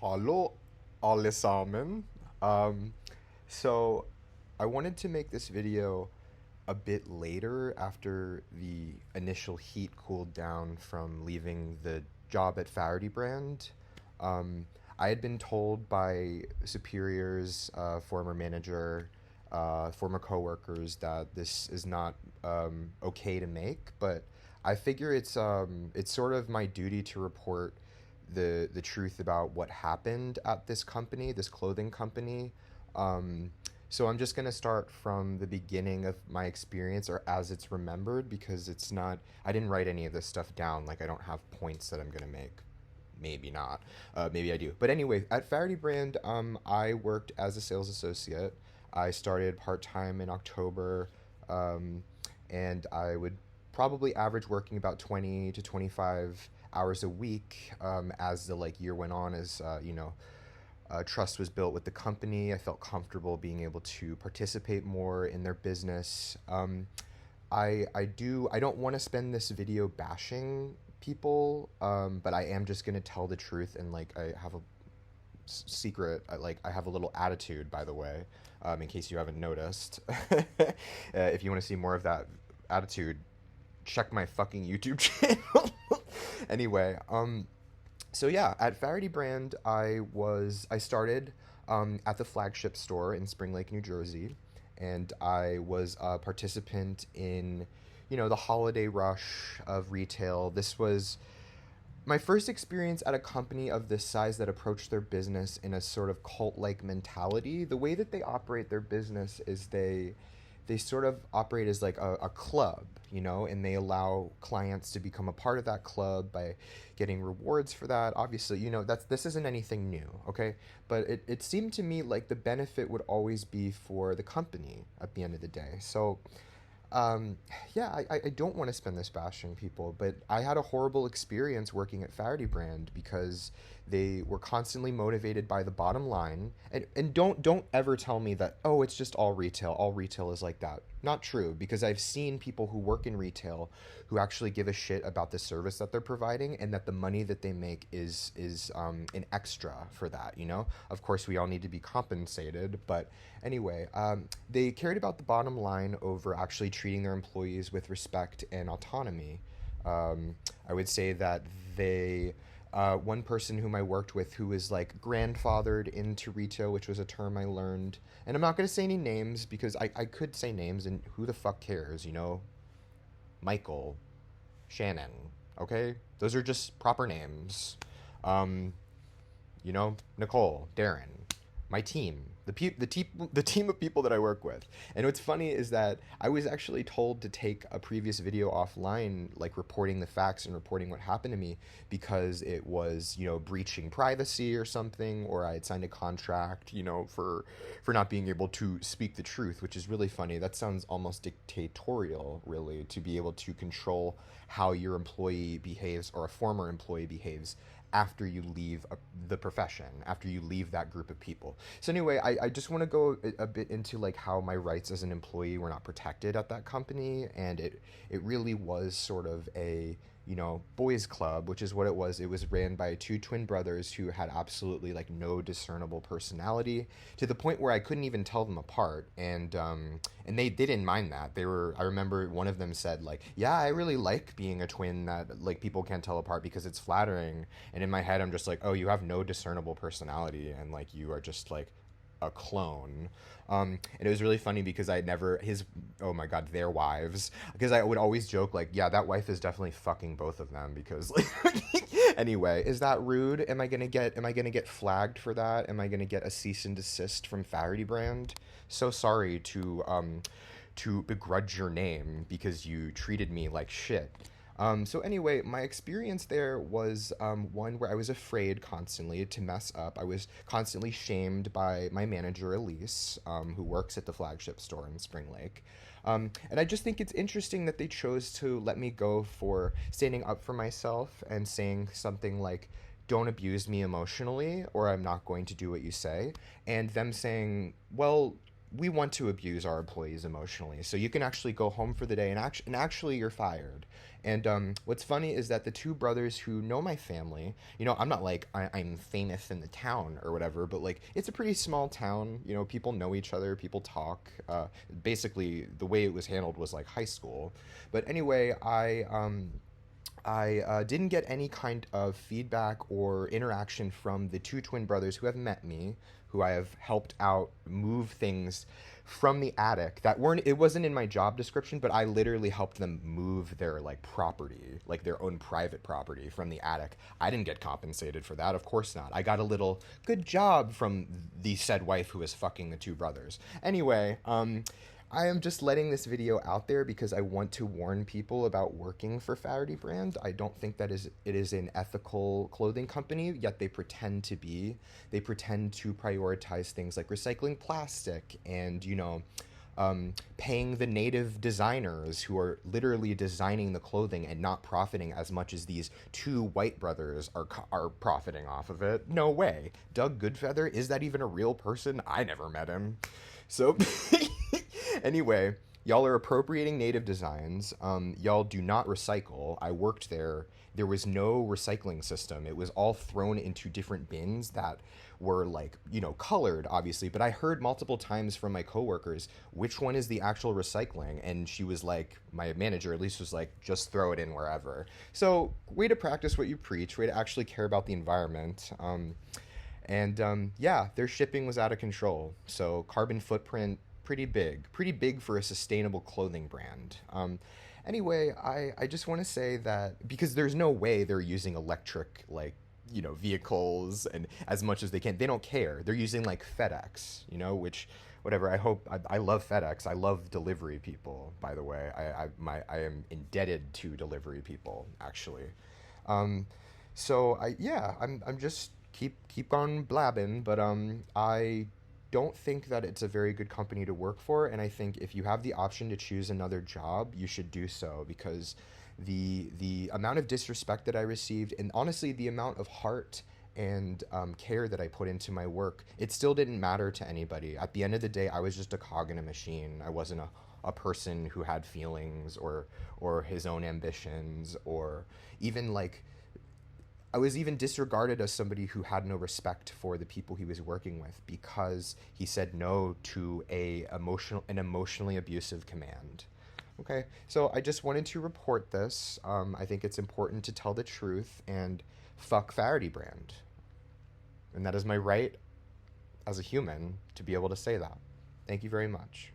Hallo allesamen. Um, so I wanted to make this video a bit later after the initial heat cooled down from leaving the job at Faherty Brand. Um, I had been told by superiors, former manager, former coworkers that this is not okay to make, but I figure it's sort of my duty to report the truth about what happened at this company, this clothing company. Um, so I'm just gonna start from the beginning of my experience, or as it's remembered, because it's not. I didn't write any of this stuff down. Like I don't have points that I'm gonna make. Maybe not. Maybe I do. But anyway, at Faherty Brand, I worked as a sales associate. I started part time in October, um, and I would probably average working about 20 to 25 hours a week as the year went on. As trust was built with the company, I felt comfortable being able to participate more in their business. I don't want to spend this video bashing people, but I am just gonna tell the truth, and I have a secret. I have a little attitude, by the way, in case you haven't noticed. If you want to see more of that attitude, check my fucking YouTube channel. Anyway, so yeah, at Faherty Brand, I started at the flagship store in Spring Lake, New Jersey, and I was a participant in, the holiday rush of retail. This was my first experience at a company of this size that approached their business in a sort of cult-like mentality. The way that they operate their business is they sort of operate as like a club, and they allow clients to become a part of that club by getting rewards for that. Obviously, this isn't anything new, okay? But it seemed to me like the benefit would always be for the company at the end of the day. So um, yeah, I don't want to spend this bashing people, but I had a horrible experience working at Faherty Brand because they were constantly motivated by the bottom line. And don't ever tell me that, oh, it's just all retail. All retail is like that. Not true, because I've seen people who work in retail who actually give a shit about the service that they're providing, and that the money that they make is an extra for that. Of course, we all need to be compensated, but anyway, they cared about the bottom line over actually treating their employees with respect and autonomy. I would say that one person whom I worked with who was like grandfathered into retail, which was a term I learned, and I'm not going to say any names because I could say names and who the fuck cares. Michael, Shannon, okay? Those are just proper names. Um, Nicole, Darren, my team, the team of people that I work with. And what's funny is that I was actually told to take a previous video offline, like reporting the facts and reporting what happened to me, because it was, breaching privacy or something, or I had signed a contract, for not being able to speak the truth, which is really funny. That sounds almost dictatorial, really, to be able to control how your employee behaves, or a former employee behaves, after you leave the profession, after you leave that group of people. So anyway, I just want to go a bit into like how my rights as an employee were not protected at that company, and it really was sort of a boys club, which is what it was. It was ran by two twin brothers who had absolutely like no discernible personality, to the point where I couldn't even tell them apart. And they didn't mind that. I remember one of them said like, yeah, I really like being a twin that like people can't tell apart because it's flattering. And in my head I'm just like, oh, you have no discernible personality, and like you are just like a clone. And it was really funny because I never his oh my god, their wives, because I would always joke like, yeah, that wife is definitely fucking both of them, because like anyway, is that rude? Am I gonna get flagged for that? Am I gonna get a cease and desist from Faherty Brand? So sorry to begrudge your name because you treated me like shit. So anyway, my experience there was one where I was afraid constantly to mess up. I was constantly shamed by my manager, Elise, who works at the flagship store in Spring Lake. And I just think it's interesting that they chose to let me go for standing up for myself and saying something like, don't abuse me emotionally, or I'm not going to do what you say. And them saying, well, we want to abuse our employees emotionally. So you can actually go home for the day and actually you're fired. And what's funny is that the two brothers who know my family, I'm not like I'm famous in the town or whatever, but like it's a pretty small town. People know each other, people talk. Basically, the way it was handled was like high school. But anyway, I didn't get any kind of feedback or interaction from the two twin brothers who have met me, who I have helped out move things from the attic that weren't, it wasn't in my job description, but I literally helped them move their like property, like their own private property from the attic. I didn't get compensated for that, of course not. I got a little good job from the said wife who was fucking the two brothers. Anyway, I am just letting this video out there because I want to warn people about working for Faherty Brand. I don't think that it is an ethical clothing company, yet they pretend to be. They pretend to prioritize things like recycling plastic and, paying the native designers who are literally designing the clothing and not profiting as much as these two white brothers are profiting off of it. No way. Doug Goodfeather, is that even a real person? I never met him. So anyway, y'all are appropriating native designs. Y'all do not recycle. I worked there. There was no recycling system. It was all thrown into different bins that were like, colored, obviously. But I heard multiple times from my coworkers, which one is the actual recycling? And she was like, my manager at least was like, just throw it in wherever. So way to practice what you preach, way to actually care about the environment. Yeah, their shipping was out of control. So carbon footprint, pretty big for a sustainable clothing brand. Anyway, I just want to say that because there's no way they're using electric, like, vehicles and as much as they can. They don't care. They're using like FedEx, which, whatever. I love FedEx. I love delivery people, by the way. I am indebted to delivery people, actually. I'm just keep on blabbing, but I don't think that it's a very good company to work for, and I think if you have the option to choose another job, you should do so because the amount of disrespect that I received, and honestly the amount of heart and care that I put into my work, it still didn't matter to anybody. At the end of the day, I was just a cog in a machine. I wasn't a person who had feelings or his own ambitions, or even like I was even disregarded as somebody who had no respect for the people he was working with because he said no to an emotionally abusive command. Okay, so I just wanted to report this. I think it's important to tell the truth and fuck Faherty Brand. And that is my right as a human to be able to say that. Thank you very much.